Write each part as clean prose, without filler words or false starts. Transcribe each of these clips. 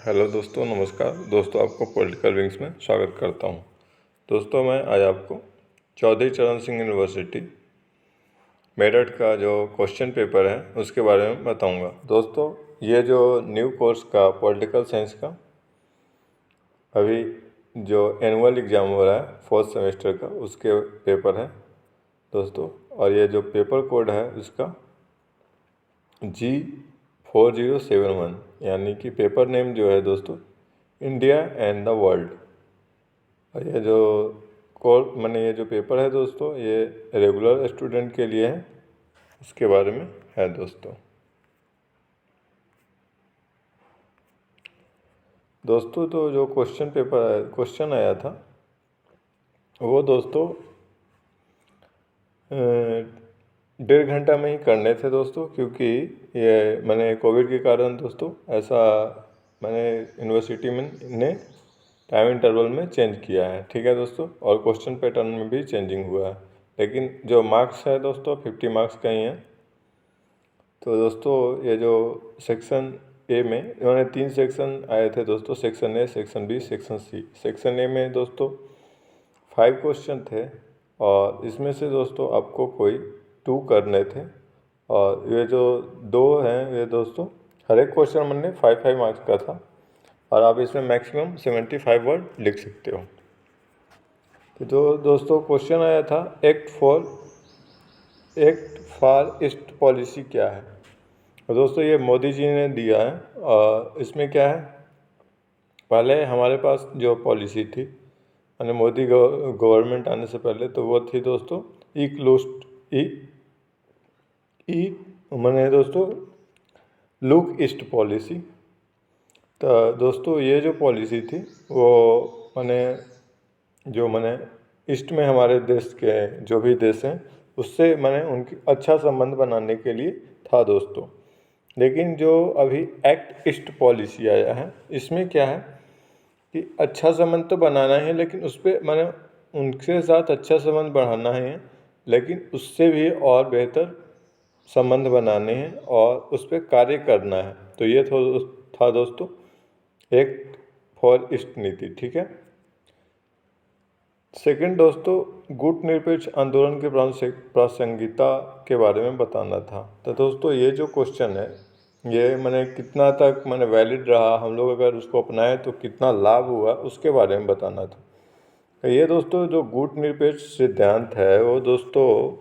Hello दोस्तों, नमस्कार दोस्तों। आपको पॉलिटिकल विंग्स में स्वागत करता हूं। दोस्तों, मैं आज आपको चौधरी चरण सिंह यूनिवर्सिटी मेरठ का जो क्वेश्चन पेपर है उसके बारे में बताऊंगा। दोस्तों, ये जो न्यू कोर्स का पॉलिटिकल साइंस का अभी जो एनुअल एग्ज़ाम हो रहा है 4th सेमेस्टर का, उसके पेपर है दोस्तों। और ये जो पेपर कोड है उसका G4071, यानी कि पेपर नेम जो है दोस्तों इंडिया एंड द वर्ल्ड। और ये जो ये जो पेपर है दोस्तों, ये रेगुलर स्टूडेंट के लिए है, उसके बारे में है दोस्तों। तो जो क्वेश्चन आया था वो दोस्तों 1.5 घंटा में ही करने थे दोस्तों, क्योंकि ये कोविड के कारण दोस्तों ऐसा यूनिवर्सिटी में ने टाइम इंटरवल में चेंज किया है। ठीक है दोस्तों, और क्वेश्चन पैटर्न में भी चेंजिंग हुआ है, लेकिन जो मार्क्स है दोस्तों 50 मार्क्स का ही है। तो दोस्तों, ये जो सेक्शन ए में इन्होंने 3 सेक्शन आए थे दोस्तों, section A, section B, section C. Section A में दोस्तों 5 क्वेश्चन थे, और इसमें से दोस्तों आपको कोई 2 करने थे। और ये जो 2 हैं ये दोस्तों हर एक क्वेश्चन 5 मार्क्स का था, और आप इसमें मैक्सिमम 75 वर्ड लिख सकते हो। तो जो दोस्तों क्वेश्चन आया था, एक्ट फॉर ईस्ट पॉलिसी क्या है। तो दोस्तों ये मोदी जी ने दिया है, और इसमें क्या है, पहले हमारे पास जो पॉलिसी थी मोदी गवर्नमेंट आने से पहले, तो वो थी दोस्तों दोस्तों लुक ईस्ट पॉलिसी। तो दोस्तों ये जो पॉलिसी थी वो ईस्ट में हमारे देश के जो भी देश हैं उससे उनकी अच्छा संबंध बनाने के लिए था दोस्तों। लेकिन जो अभी एक्ट ईस्ट पॉलिसी आया है, इसमें क्या है कि अच्छा संबंध तो बनाना है, लेकिन उस पर उनके साथ अच्छा संबंध बढ़ाना है, लेकिन उससे भी और बेहतर संबंध बनाने हैं और उस पर कार्य करना है। तो ये था दोस्तों एक्ट फॉर ईस्ट नीति। ठीक है। सेकंड दोस्तों, गुट निरपेक्ष आंदोलन के प्रासंगिकता के बारे में बताना था। तो दोस्तों ये जो क्वेश्चन है ये कितना तक वैलिड रहा, हम लोग अगर उसको अपनाएं तो कितना लाभ हुआ, उसके बारे में बताना था। तो ये दोस्तों जो गुट निरपेक्ष सिद्धांत है वो दोस्तों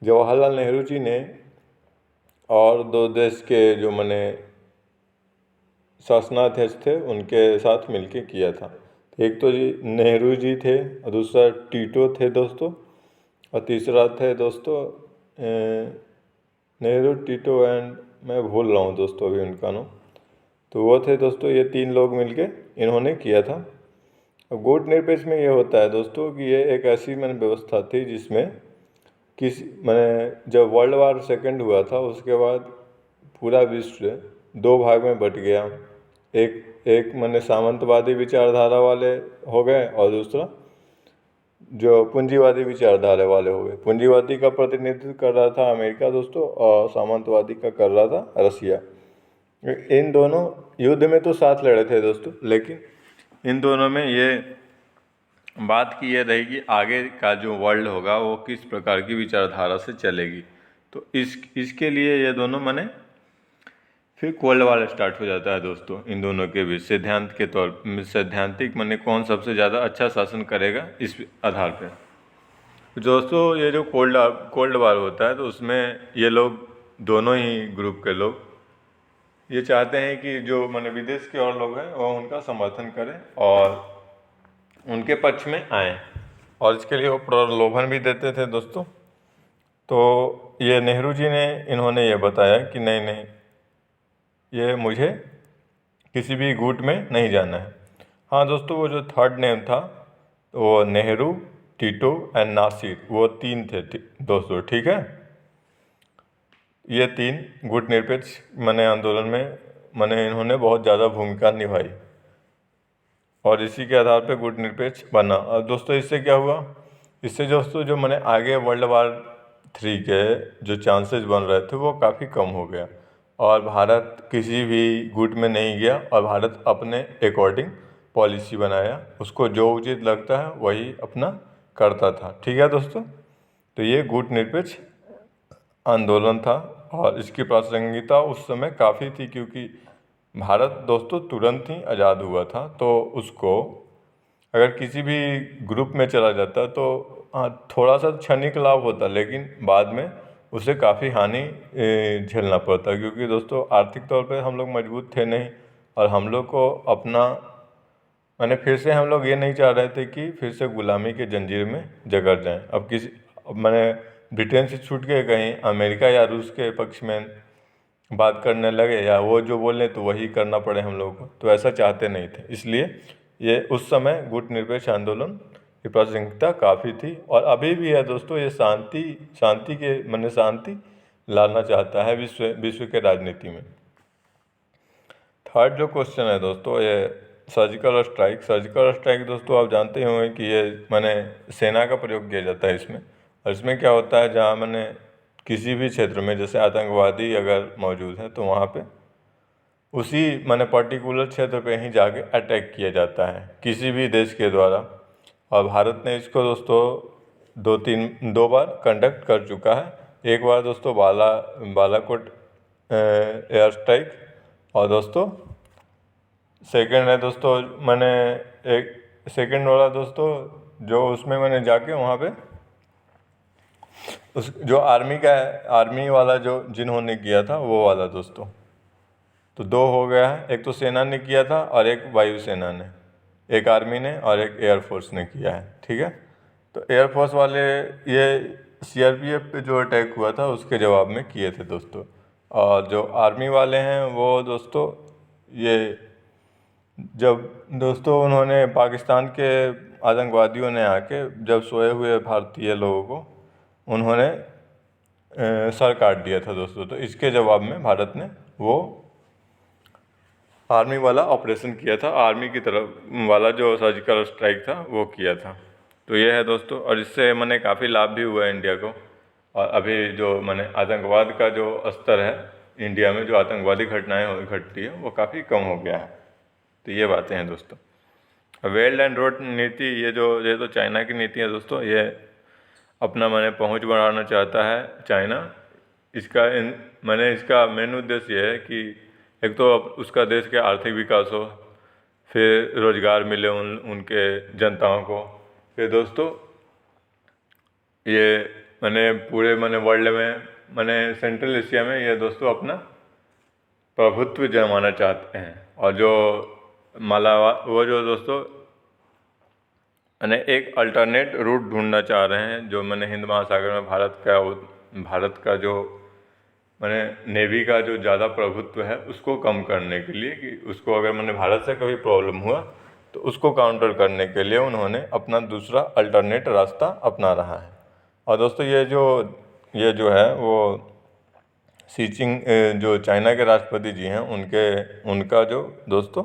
जवाहरलाल नेहरू जी ने और 2 देश के जो शासनाध्यक्ष थे उनके साथ मिलके किया था। एक तो जी नेहरू जी थे, और दूसरा टीटो थे दोस्तों, और तीसरा थे दोस्तों नेहरू, टीटो एंड मैं भूल रहा हूँ दोस्तों अभी उनका नाम। तो वो थे दोस्तों, ये 3 लोग मिलके इन्होंने किया था। और गुट निरपेक्ष में ये होता है दोस्तों कि ये एक ऐसी व्यवस्था थी जिसमें जब वर्ल्ड वार सेकेंड हुआ था उसके बाद पूरा विश्व 2 भाग में बट गया। एक सामंतवादी विचारधारा वाले हो गए, और दूसरा जो पूंजीवादी विचारधारा वाले हो गए। पूंजीवादी का प्रतिनिधित्व कर रहा था अमेरिका दोस्तों, और सामंतवादी का कर रहा था रसिया। इन दोनों युद्ध में तो साथ लड़े थे दोस्तों, लेकिन इन दोनों में ये बात की ये रहेगी आगे का जो वर्ल्ड होगा वो किस प्रकार की विचारधारा से चलेगी। तो इसके लिए ये दोनों फिर कोल्ड वार स्टार्ट हो जाता है दोस्तों इन दोनों के बीच, सैद्धांतिक कौन सबसे ज़्यादा अच्छा शासन करेगा इस आधार पर। दोस्तों ये जो कोल्ड वार होता है तो उसमें ये लोग दोनों ही ग्रुप के लोग ये चाहते हैं कि जो विदेश के और लोग हैं वो उनका समर्थन करें और उनके पक्ष में आए, और इसके लिए वो प्रलोभन भी देते थे दोस्तों। तो ये नेहरू जी ने इन्होंने ये बताया कि नहीं, ये मुझे किसी भी गुट में नहीं जाना है। हाँ दोस्तों, वो जो थर्ड नेम था वो नेहरू, टीटो एंड नासिर, वो 3 थे दोस्तों। ठीक है। ये 3 गुट निरपेक्ष आंदोलन में इन्होंने बहुत ज़्यादा भूमिका निभाई, और इसी के आधार पर गुट निरपेक्ष बना। और दोस्तों इससे क्या हुआ, इससे दोस्तों जो आगे वर्ल्ड वार 3 के जो चांसेस बन रहे थे वो काफ़ी कम हो गया। और भारत किसी भी गुट में नहीं गया और भारत अपने अकॉर्डिंग पॉलिसी बनाया, उसको जो उचित लगता है वही अपना करता था। ठीक है दोस्तों, तो ये गुट निरपेक्ष आंदोलन था और इसकी प्रासंगिकता उस समय काफ़ी थी, क्योंकि भारत दोस्तों तुरंत ही आज़ाद हुआ था। तो उसको अगर किसी भी ग्रुप में चला जाता तो थोड़ा सा क्षणिक लाभ होता, लेकिन बाद में उसे काफ़ी हानि झेलना पड़ता, क्योंकि दोस्तों आर्थिक तौर पे हम लोग मजबूत थे नहीं और हम लोग को अपना मैंने फिर से हम लोग ये नहीं चाह रहे थे कि फिर से गुलामी के जंजीर में जकड़ जाएं। अब मैंने ब्रिटेन से छूट के कहीं अमेरिका या रूस के पक्ष में बात करने लगे या वो जो बोले तो वही करना पड़े हम लोगों को, तो ऐसा चाहते नहीं थे। इसलिए ये उस समय गुट निरपेक्ष आंदोलन की प्रासंगिकता काफ़ी थी और अभी भी है दोस्तों। ये शांति लाना चाहता है विश्व के राजनीति में। थर्ड जो क्वेश्चन है दोस्तों, ये सर्जिकल स्ट्राइक दोस्तों आप जानते ही होंगे कि ये सेना का प्रयोग किया जाता है इसमें। और इसमें क्या होता है, जहाँ किसी भी क्षेत्र में जैसे आतंकवादी अगर मौजूद हैं तो वहाँ पे उसी पर्टिकुलर क्षेत्र पे ही जाके अटैक किया जाता है किसी भी देश के द्वारा। और भारत ने इसको दोस्तों दो बार कंडक्ट कर चुका है। एक बार दोस्तों बालाकोट एयर स्ट्राइक, और दोस्तों सेकंड है दोस्तों एक सेकंड वाला दोस्तों जो उसमें जाके वहाँ पे उस जो आर्मी वाला जो जिन्होंने किया था वो वाला दोस्तों। तो दो हो गया है, एक तो सेना ने किया था और एक वायुसेना ने, एक आर्मी ने और एक एयरफोर्स ने किया है। ठीक है, तो एयरफोर्स वाले ये सीआरपीएफ पे जो अटैक हुआ था उसके जवाब में किए थे दोस्तों। और जो आर्मी वाले हैं वो दोस्तों ये जब दोस्तों उन्होंने पाकिस्तान के आतंकवादियों ने आके जब सोए हुए भारतीय लोगों को उन्होंने सर काट दिया था दोस्तों, तो इसके जवाब में भारत ने वो आर्मी वाला ऑपरेशन किया था, आर्मी की तरफ वाला जो सर्जिकल स्ट्राइक था वो किया था। तो ये है दोस्तों, और इससे काफ़ी लाभ भी हुआ है इंडिया को। और अभी जो आतंकवाद का जो स्तर है इंडिया में, जो आतंकवादी घटनाएं घटती है वो काफ़ी कम हो गया है। तो ये बातें हैं दोस्तों। बेल्ट एंड रोड नीति ये तो चाइना की नीति है दोस्तों। ये अपना पहुंच बढ़ाना चाहता है चाइना। इसका मेन उद्देश्य ये है कि एक तो उसका देश के आर्थिक विकास हो, फिर रोजगार मिले उनके जनताओं को, फिर दोस्तों ये पूरे वर्ल्ड में सेंट्रल एशिया में ये दोस्तों अपना प्रभुत्व जमाना चाहते हैं। और जो वो जो दोस्तों एक अल्टरनेट रूट ढूंढना चाह रहे हैं, जो हिंद महासागर में भारत का जो नेवी का जो ज़्यादा प्रभुत्व है उसको कम करने के लिए, कि उसको अगर भारत से कभी प्रॉब्लम हुआ तो उसको काउंटर करने के लिए उन्होंने अपना दूसरा अल्टरनेट रास्ता अपना रहा है। और दोस्तों ये जो है वो शी चिनपिंग जो चाइना के राष्ट्रपति जी हैं उनका जो दोस्तों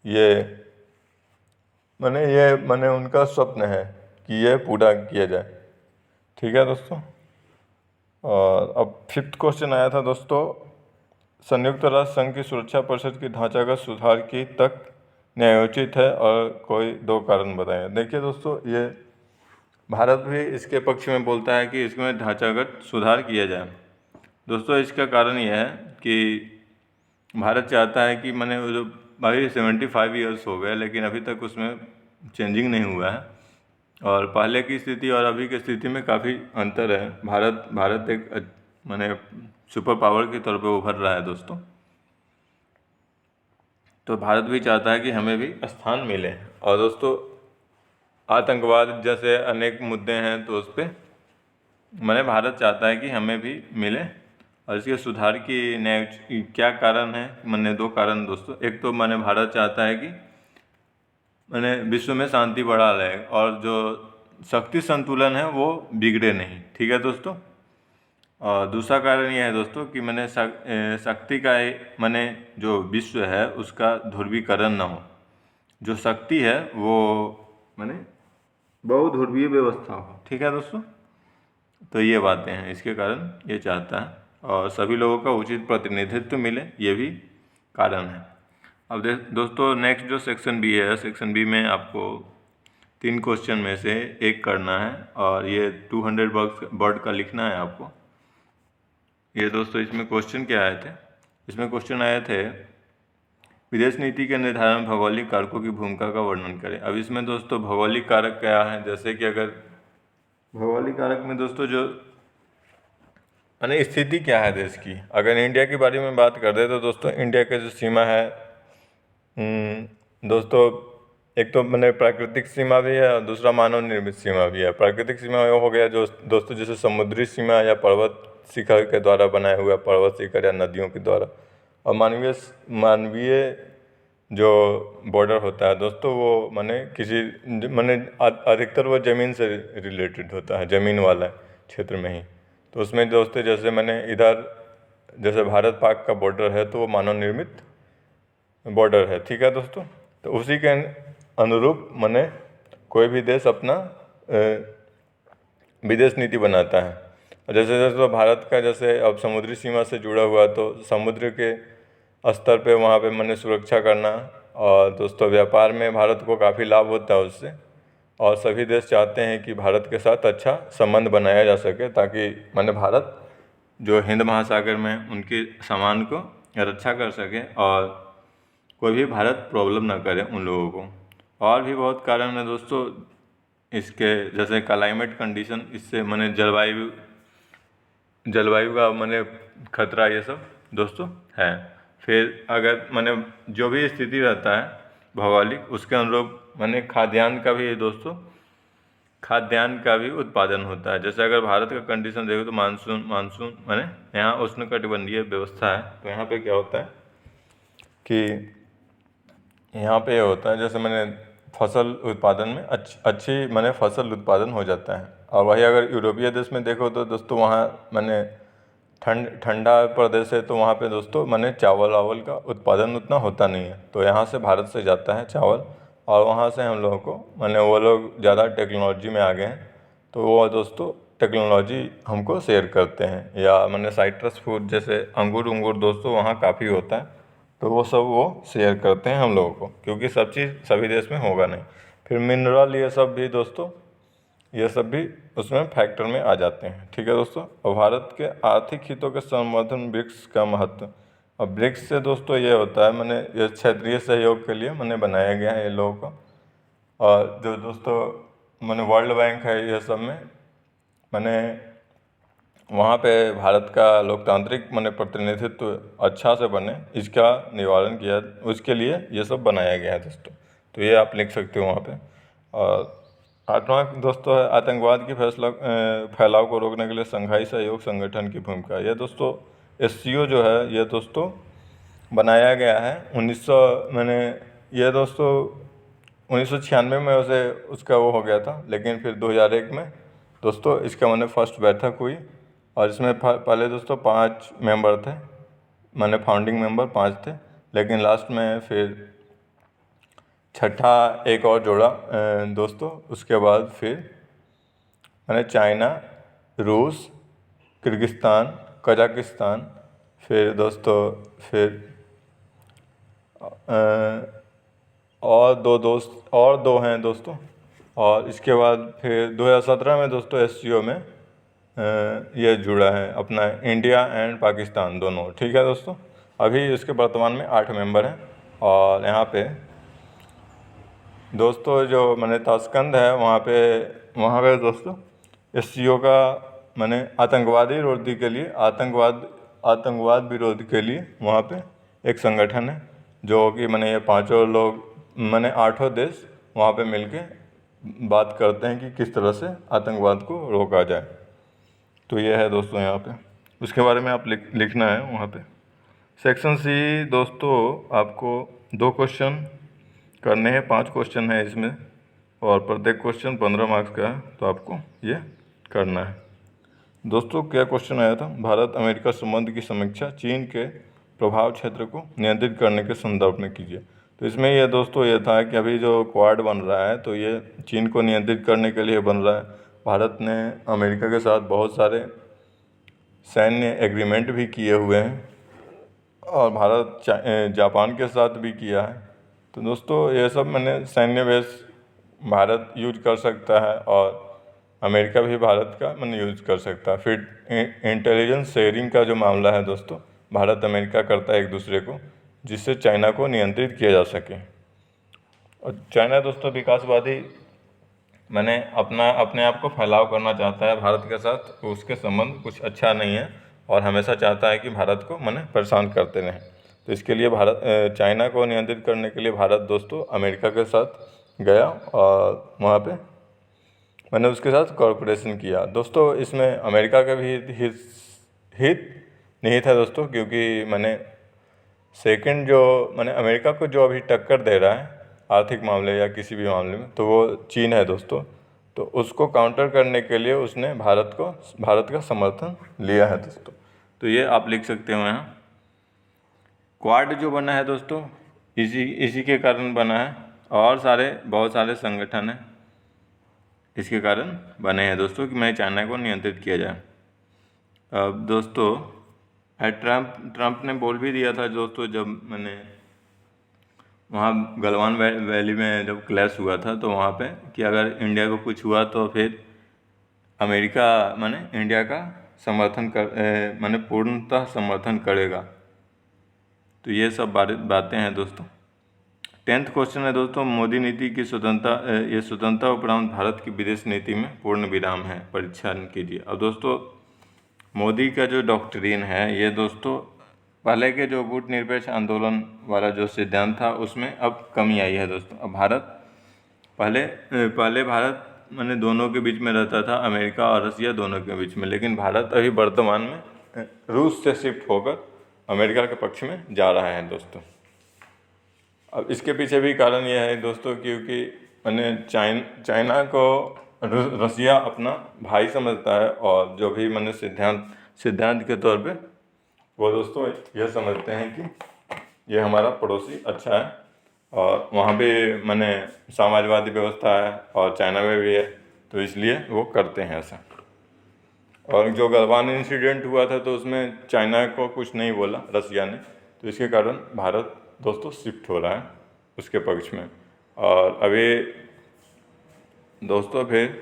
ये उनका स्वप्न है कि ये पूरा किया जाए। ठीक है दोस्तों। और अब फिफ्थ क्वेश्चन आया था दोस्तों, संयुक्त राष्ट्र संघ की सुरक्षा परिषद की ढांचागत सुधार की तक न्यायोचित है और कोई दो कारण बताएं। देखिए दोस्तों, ये भारत भी इसके पक्ष में बोलता है कि इसमें ढांचागत सुधार किया जाए। दोस्तों इसका कारण यह है कि भारत चाहता है कि जो भाई 75 ईयर्स हो गए लेकिन अभी तक उसमें चेंजिंग नहीं हुआ है, और पहले की स्थिति और अभी की स्थिति में काफ़ी अंतर है। भारत एक सुपर पावर के तौर पे उभर रहा है दोस्तों। तो भारत भी चाहता है कि हमें भी स्थान मिले। और दोस्तों आतंकवाद जैसे अनेक मुद्दे हैं तो उस पर भारत चाहता है कि हमें भी मिले। और इसके सुधार की क्या कारण है, दो कारण दोस्तों। एक तो भारत चाहता है कि विश्व में शांति बढ़ा रहे और जो शक्ति संतुलन है वो बिगड़े नहीं। ठीक है दोस्तों। और दूसरा कारण यह है दोस्तों कि शक्ति का जो विश्व है उसका ध्रुवीकरण ना हो। जो शक्ति है वो बहुध्रुवीय व्यवस्था हो। ठीक है दोस्तों। तो ये बातें हैं, इसके कारण ये चाहता है। और सभी लोगों का उचित प्रतिनिधित्व मिले, ये भी कारण है। अब दोस्तों नेक्स्ट जो सेक्शन बी है, सेक्शन बी में आपको 3 क्वेश्चन में से एक करना है और ये 200 वर्ड का लिखना है आपको। ये दोस्तों इसमें क्वेश्चन क्या आए थे, इसमें क्वेश्चन आए थे विदेश नीति के निर्धारण में भौगोलिक कारकों की भूमिका का वर्णन करें। अब इसमें दोस्तों भौगोलिक कारक क्या है, जैसे कि अगर भौगोलिक कारक में दोस्तों जो माने स्थिति क्या है देश की, अगर इंडिया के बारे में बात कर दे तो दोस्तों इंडिया का जो सीमा है दोस्तों, एक तो मैंने प्राकृतिक सीमा भी है और दूसरा मानव निर्मित सीमा भी है। प्राकृतिक सीमा वो हो गया जो दोस्तों जैसे समुद्री सीमा या पर्वत शिखर के द्वारा बनाया हुआ पर्वत शिखर या नदियों के द्वारा, और मानवीय जो बॉर्डर होता है दोस्तों वो माने किसी माने अधिकतर वो ज़मीन से रिलेटेड होता है, ज़मीन वाला क्षेत्र में ही। तो उसमें दोस्तों जैसे मैंने इधर जैसे भारत पाक का बॉर्डर है तो वो मानव निर्मित बॉर्डर है, ठीक है दोस्तों। तो उसी के अनुरूप माने कोई भी देश अपना विदेश नीति बनाता है। और जैसे जैसे तो भारत का जैसे अब समुद्री सीमा से जुड़ा हुआ तो समुद्र के स्तर पे वहाँ पे माने सुरक्षा करना, और दोस्तों व्यापार में भारत को काफ़ी लाभ होता है उससे, और सभी देश चाहते हैं कि भारत के साथ अच्छा संबंध बनाया जा सके ताकि माने भारत जो हिंद महासागर में उनके सामान को रक्षा कर सके और कोई भी भारत प्रॉब्लम ना करे उन लोगों को। और भी बहुत कारण है दोस्तों इसके, जैसे क्लाइमेट कंडीशन, इससे माने जलवायु का माने खतरा, ये सब दोस्तों है। फिर अगर माने जो भी स्थिति रहता है भौगोलिक, उसके अनुरूप माने खाद्यान्न का भी दोस्तों खाद्यान्न का भी उत्पादन होता है। जैसे अगर भारत का कंडीशन देखो तो मानसून माने यहाँ उष्णकटिबंधीय व्यवस्था है, तो यहाँ पे क्या होता है कि यहाँ पे होता है जैसे मैंने फसल उत्पादन में अच्छी माने फसल उत्पादन हो जाता है। और वही अगर यूरोपीय देश में देखो तो दोस्तों वहाँ माने ठंडा प्रदेश है, तो वहाँ पे दोस्तों माने चावल वावल का उत्पादन उतना होता नहीं है, तो यहाँ से भारत से जाता है चावल, और वहाँ से हम लोगों को माने वो लोग ज़्यादा टेक्नोलॉजी में आ गए हैं तो वो दोस्तों टेक्नोलॉजी हमको शेयर करते हैं। या माने साइट्रस फ्रूट जैसे अंगूर दोस्तों वहाँ काफ़ी होता है, तो वो सब वो शेयर करते हैं हम लोगों को, क्योंकि सब चीज़ सभी देश में होगा नहीं। फिर मिनरल ये सब भी दोस्तों, ये सब भी उसमें फैक्टर में आ जाते हैं, ठीक है दोस्तों। और भारत के आर्थिक हितों के संवर्धन ब्रिक्स का महत्व, अब ब्रिक्स से दोस्तों ये होता है मैंने ये क्षेत्रीय सहयोग के लिए मैंने बनाया गया है ये लोगों का। और जो दोस्तों मैंने वर्ल्ड बैंक है ये सब में मैंने वहाँ पे भारत का लोकतांत्रिक माने प्रतिनिधित्व अच्छा से बने, इसका निवारण किया, उसके लिए ये सब बनाया गया है दोस्तों। तो ये आप लिख सकते हो वहाँ पे। और 8वां दोस्तों है आतंकवाद की फैलाव को रोकने के लिए संघाई सहयोग संगठन की भूमिका। ये दोस्तों SCO जो है ये दोस्तों बनाया गया है 1900 मैंने ये दोस्तों 1996 में उसे उसका वो हो गया था, लेकिन फिर 2001 में दोस्तों इसका मैंने फर्स्ट बैठक हुई, और इसमें पहले दोस्तों 5 मेंबर थे, मैंने फाउंडिंग मेंबर 5 थे, लेकिन लास्ट में फिर छठा एक और जोड़ा दोस्तों। उसके बाद फिर मैंने चाइना, रूस, किर्गिस्तान, कजाकिस्तान, फिर दोस्तों फिर और दो हैं दोस्तों। और इसके बाद फिर 2017 में दोस्तों SCO में ये जुड़ा है अपना इंडिया एंड पाकिस्तान दोनों, ठीक है दोस्तों। अभी इसके वर्तमान में 8 मेंबर हैं। और यहाँ पे दोस्तों जो मैंने ताशकंद है वहाँ पे दोस्तों SCO का मैंने आतंकवाद विरोध के लिए वहाँ पे एक संगठन है, जो कि मैंने ये 5 लोग मैंने 8 देश वहाँ पे मिलके बात करते हैं कि किस तरह से आतंकवाद को रोका जाए। तो ये है दोस्तों यहाँ पे, उसके बारे में आप लिखना है वहाँ पे। सेक्शन C दोस्तों आपको 2 क्वेश्चन करने हैं, 5 क्वेश्चन है इसमें, और प्रत्येक क्वेश्चन 15 मार्क्स का है, तो आपको ये करना है दोस्तों। क्या क्वेश्चन आया था, भारत अमेरिका संबंध की समीक्षा चीन के प्रभाव क्षेत्र को नियंत्रित करने के संदर्भ में कीजिए। तो इसमें ये दोस्तों ये था कि अभी जो क्वाड बन रहा है तो ये चीन को नियंत्रित करने के लिए बन रहा है। भारत ने अमेरिका के साथ बहुत सारे सैन्य एग्रीमेंट भी किए हुए हैं और भारत जापान के साथ भी किया है। तो दोस्तों ये सब मैंने सैन्य बेस भारत यूज कर सकता है और अमेरिका भी भारत का मैंने यूज कर सकता है। फिर इंटेलिजेंस शेयरिंग का जो मामला है दोस्तों, भारत अमेरिका करता है एक दूसरे को, जिससे चाइना को नियंत्रित किया जा सके। और चाइना दोस्तों विकासवादी मैंने अपने आप को फैलाव करना चाहता है भारत के साथ, तो उसके संबंध कुछ अच्छा नहीं है और हमेशा चाहता है कि भारत को मैंने परेशान करते रहें। तो इसके लिए चाइना को नियंत्रित करने के लिए भारत दोस्तों अमेरिका के साथ गया और वहाँ पे मैंने उसके साथ कॉर्पोरेशन किया। दोस्तों इसमें अमेरिका का भी हित निहित है दोस्तों, क्योंकि मैंने अमेरिका को जो अभी टक्कर दे रहा है आर्थिक मामले या किसी भी मामले में, तो वो चीन है दोस्तों। तो उसको काउंटर करने के लिए उसने भारत का समर्थन लिया है दोस्तों। तो ये आप लिख सकते हो यहाँ। क्वाड जो बना है दोस्तों इसी के कारण बना है, और बहुत सारे संगठन हैं इसके कारण बने हैं दोस्तों कि मैं चाइना को नियंत्रित किया जाए। अब दोस्तों ट्रंप ने बोल भी दिया था दोस्तों, जब मैंने वहाँ गलवान वैली में जब क्लैश हुआ था तो वहाँ पे कि अगर इंडिया को कुछ हुआ तो फिर अमेरिका इंडिया का पूर्णतः समर्थन करेगा। तो ये सब बातें हैं दोस्तों। 10th क्वेश्चन है दोस्तों, मोदी नीति की स्वतंत्रता उपरांत भारत की विदेश नीति में पूर्ण विराम है, परीक्षण कीजिए। अब दोस्तों मोदी का जो डॉक्ट्रिन है ये दोस्तों पहले के जो गुटनिरपेक्ष आंदोलन वाला जो सिद्धांत था उसमें अब कमी आई है दोस्तों। अब पहले भारत दोनों के बीच में रहता था, अमेरिका और रसिया दोनों के बीच में, लेकिन भारत अभी वर्तमान में रूस से शिफ्ट होकर अमेरिका के पक्ष में जा रहा है दोस्तों। अब इसके पीछे भी कारण यह है दोस्तों, क्योंकि चाइना को रसिया अपना भाई समझता है और जो भी सिद्धांत के तौर पे वो दोस्तों यह समझते हैं कि ये हमारा पड़ोसी अच्छा है और वहाँ पे समाजवादी व्यवस्था है और चाइना में भी है, तो इसलिए वो करते हैं ऐसा। और जो गलवान इंसिडेंट हुआ था तो उसमें चाइना को कुछ नहीं बोला रसिया ने, तो इसके कारण भारत दोस्तों शिफ्ट हो रहा है उसके पक्ष में। और अभी दोस्तों फिर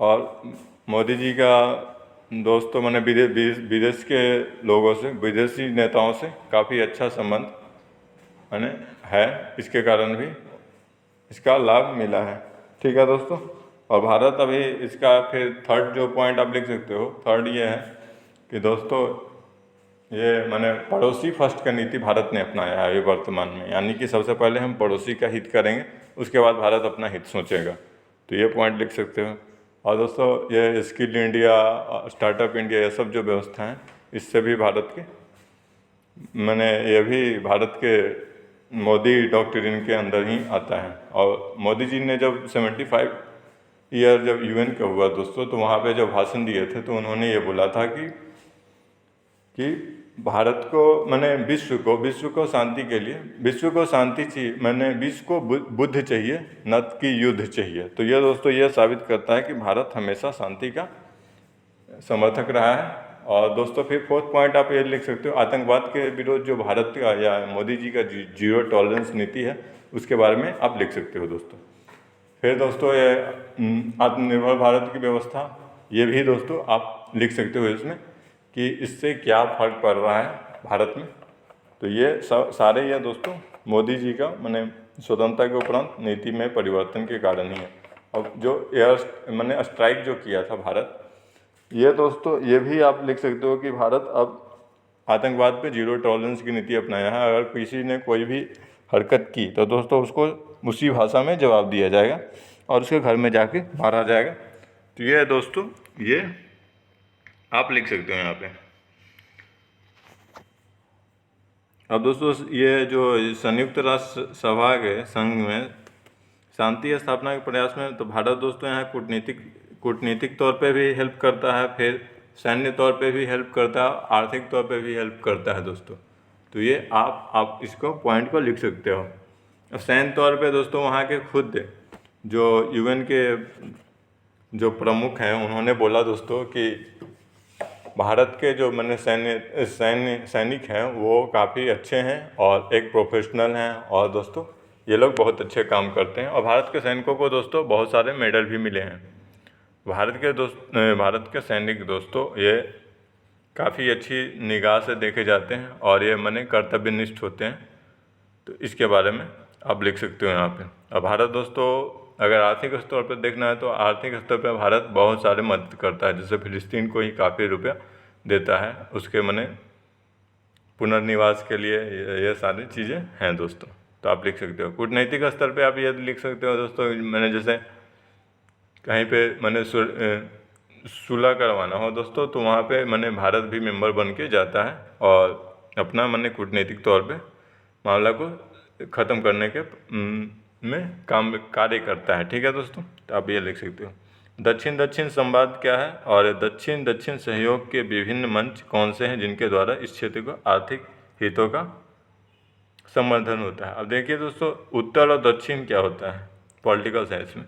और मोदी जी का दोस्तों विदेश के लोगों से, विदेशी नेताओं से काफ़ी अच्छा संबंध है, इसके कारण भी इसका लाभ मिला है। ठीक है दोस्तों। और भारत अभी इसका फिर थर्ड जो पॉइंट आप लिख सकते हो, थर्ड ये है कि दोस्तों ये पड़ोसी फर्स्ट का नीति भारत ने अपनाया है अभी वर्तमान में, यानी कि सबसे पहले हम पड़ोसी का हित करेंगे, उसके बाद भारत अपना हित सोचेगा। तो ये पॉइंट लिख सकते हो। और दोस्तों ये स्किल इंडिया, स्टार्टअप इंडिया, ये सब जो व्यवस्था है इससे भी भारत के ये भी भारत के मोदी डॉक्ट्रिन के अंदर ही आता है। और मोदी जी ने जब 75 ईयर जब यूएन का हुआ दोस्तों, तो वहाँ पे जब भाषण दिए थे तो उन्होंने ये बोला था कि भारत को विश्व को शांति के लिए, विश्व को शांति चाहिए, विश्व को बुद्ध चाहिए, न कि युद्ध चाहिए। तो ये दोस्तों ये साबित करता है कि भारत हमेशा शांति का समर्थक रहा है। और दोस्तों फिर फोर्थ पॉइंट आप ये लिख सकते हो, आतंकवाद के विरोध जो भारत का या मोदी जी का जीरो टॉलरेंस नीति है उसके बारे में आप लिख सकते हो दोस्तों। फिर दोस्तों ये आत्मनिर्भर भारत की व्यवस्था, ये भी दोस्तों आप लिख सकते हो इसमें कि इससे क्या फ़र्क पड़ रहा है भारत में। तो ये सारे ये दोस्तों मोदी जी का स्वतंत्रता के उपरांत नीति में परिवर्तन के कारण ही है। अब जो स्ट्राइक जो किया था भारत, ये दोस्तों ये भी आप लिख सकते हो कि भारत अब आतंकवाद पे जीरो टॉलरेंस की नीति अपनाया है। अगर किसी ने कोई भी हरकत की तो दोस्तों उसको उसी भाषा में जवाब दिया जाएगा और उसके घर में जाके मारा जाएगा। तो ये दोस्तों ये आप लिख सकते हो यहाँ पे। अब दोस्तों ये जो संयुक्त राष्ट्र सभा के संघ में शांति स्थापना के प्रयास में, तो भारत दोस्तों यहाँ कूटनीतिक तौर पे भी हेल्प करता है, फिर सैन्य तौर पे भी हेल्प करता है, आर्थिक तौर पे भी हेल्प करता है दोस्तों। तो ये आप इसको पॉइंट को लिख सकते हो। अब सैन्य तौर पे दोस्तों वहाँ के खुद जो यूएन के जो प्रमुख हैं उन्होंने बोला दोस्तों कि भारत के जो मैंने सैनिक हैं वो काफ़ी अच्छे हैं और एक प्रोफेशनल हैं, और दोस्तों ये लोग बहुत अच्छे काम करते हैं। और भारत के सैनिकों को दोस्तों बहुत सारे मेडल भी मिले हैं। भारत के सैनिक दोस्तों ये काफ़ी अच्छी निगाह से देखे जाते हैं और ये माने कर्तव्यनिष्ठ होते हैं। तो इसके बारे में आप लिख सकते हो यहाँ पे। अब भारत दोस्तों अगर आर्थिक स्तर पर देखना है तो आर्थिक स्तर पर भारत बहुत सारे मदद करता है, जैसे फिलिस्तीन को ही काफ़ी रुपया देता है उसके माने पुनर्निवास के लिए। ये सारी चीज़ें हैं दोस्तों, तो आप लिख सकते हो। कूटनीतिक स्तर पे आप ये लिख सकते हो दोस्तों, मैंने जैसे कहीं पे मैंने सुलह करवाना हो दोस्तों तो वहाँ पे मैंने भारत भी मेंबर बन के जाता है और अपना मैंने कूटनीतिक तौर पे मामला को ख़त्म करने के में कार्य करता है। ठीक है दोस्तों, तो आप ये लिख सकते हो। दक्षिण दक्षिण संवाद क्या है, और दक्षिण दक्षिण सहयोग के विभिन्न मंच कौन से हैं जिनके द्वारा इस क्षेत्र को आर्थिक हितों का समर्थन होता है। अब देखिए दोस्तों, उत्तर और दक्षिण क्या होता है पॉलिटिकल साइंस में।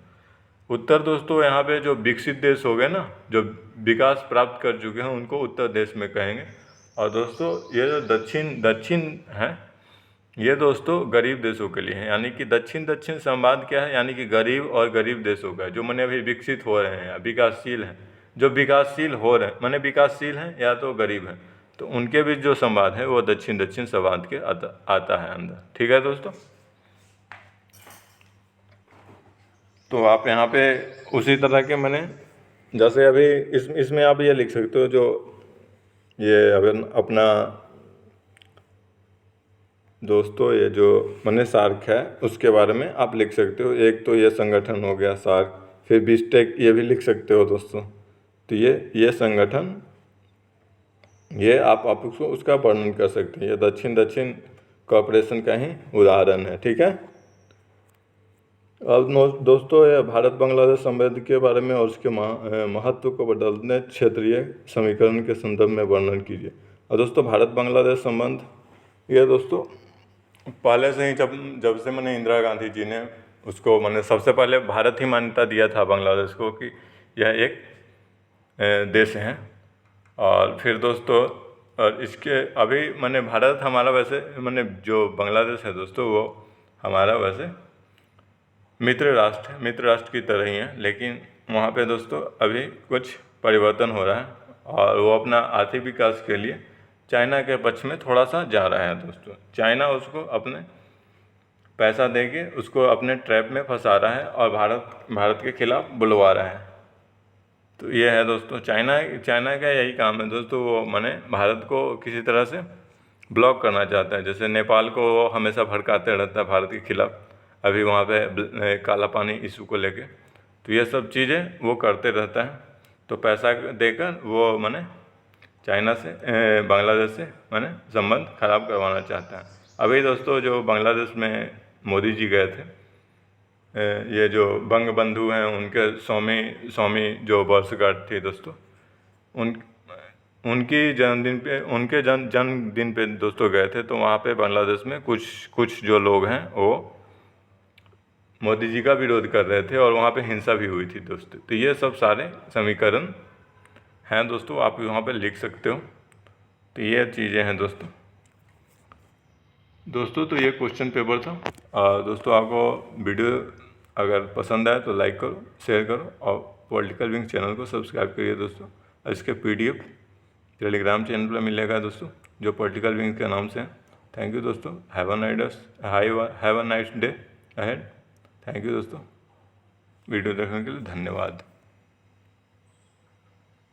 उत्तर दोस्तों यहाँ पे जो विकसित देश हो गए ना, जो विकास प्राप्त कर चुके हैं, उनको उत्तर देश में कहेंगे। और दोस्तों ये जो दक्षिण है, ये दोस्तों गरीब देशों के लिए है। यानी कि दक्षिण दक्षिण संवाद क्या है, यानी कि गरीब और गरीब देशों का, जो मैंने अभी विकसित हो रहे हैं या विकासशील हैं, जो विकासशील हो रहे हैं मैंने विकासशील हैं या तो गरीब हैं, तो उनके बीच जो संवाद है वो दक्षिण दक्षिण संवाद के आता है अंदर। ठीक है दोस्तों, तो आप यहाँ पे उसी तरह के मैंने जैसे अभी इसमें आप ये लिख सकते हो, जो ये अपना दोस्तों ये जो मैंने सार्क है उसके बारे में आप लिख सकते हो। एक तो ये संगठन हो गया सार्क, फिर बिस्टेक ये भी लिख सकते हो दोस्तों। तो ये संगठन, ये आप उसका वर्णन कर सकते हैं। ये दक्षिण दक्षिण कोऑपरेशन का ही उदाहरण है। ठीक है, अब दोस्तों ये भारत बांग्लादेश संबंध के बारे में और उसके महत्व को बदलने क्षेत्रीय समीकरण के संदर्भ में वर्णन कीजिए। और दोस्तों भारत बांग्लादेश संबंध, ये दोस्तों पहले से ही जब से मैंने इंदिरा गांधी जी ने उसको मैंने सबसे पहले भारत ही मान्यता दिया था बांग्लादेश को कि यह एक देश है। और फिर दोस्तों और इसके अभी मैंने भारत हमारा वैसे मैंने जो बांग्लादेश है दोस्तों वो हमारा वैसे मित्र राष्ट्र की तरह ही है, लेकिन वहाँ पे दोस्तों अभी कुछ परिवर्तन हो रहा है और वो अपना आर्थिक विकास के लिए चाइना के पक्ष में थोड़ा सा जा रहा है दोस्तों। चाइना उसको अपने पैसा देके उसको अपने ट्रैप में फंसा रहा है और भारत के खिलाफ बुलवा रहा है। तो ये है दोस्तों, चाइना का यही काम है दोस्तों, वो माने भारत को किसी तरह से ब्लॉक करना चाहता है। जैसे नेपाल को वो हमेशा भड़काते रहता है भारत के खिलाफ, अभी वहाँ पे काला पानी इशू को लेके। तो ये सब चीज़ें वो करते रहता है, तो पैसा देकर वो माने चाइना से बांग्लादेश से माने संबंध खराब करवाना चाहता है। अभी दोस्तों जो बांग्लादेश में मोदी जी गए थे, ये जो बंग बंधु हैं उनके सौवीं जो वर्षगांठ थी दोस्तों, उनके जन्मदिन पे दोस्तों गए थे। तो वहाँ पे बांग्लादेश में कुछ जो लोग हैं वो मोदी जी का विरोध कर रहे थे और वहाँ पे हिंसा भी हुई थी दोस्तों। तो ये सब सारे समीकरण हैं दोस्तों, आप वहाँ पे लिख सकते हो। तो ये चीज़ें हैं दोस्तों। तो ये क्वेश्चन पेपर था। दोस्तों आपको वीडियो अगर पसंद आए तो लाइक करो, शेयर करो और पॉलिटिकल विंग चैनल को सब्सक्राइब करिए दोस्तों। इसके PDF टेलीग्राम चैनल पर मिलेगा दोस्तों, जो पॉलिटिकल विंग के नाम से है। थैंक यू दोस्तों, have a nice day ahead. Thank you दोस्तों, वीडियो देखने के लिए धन्यवाद।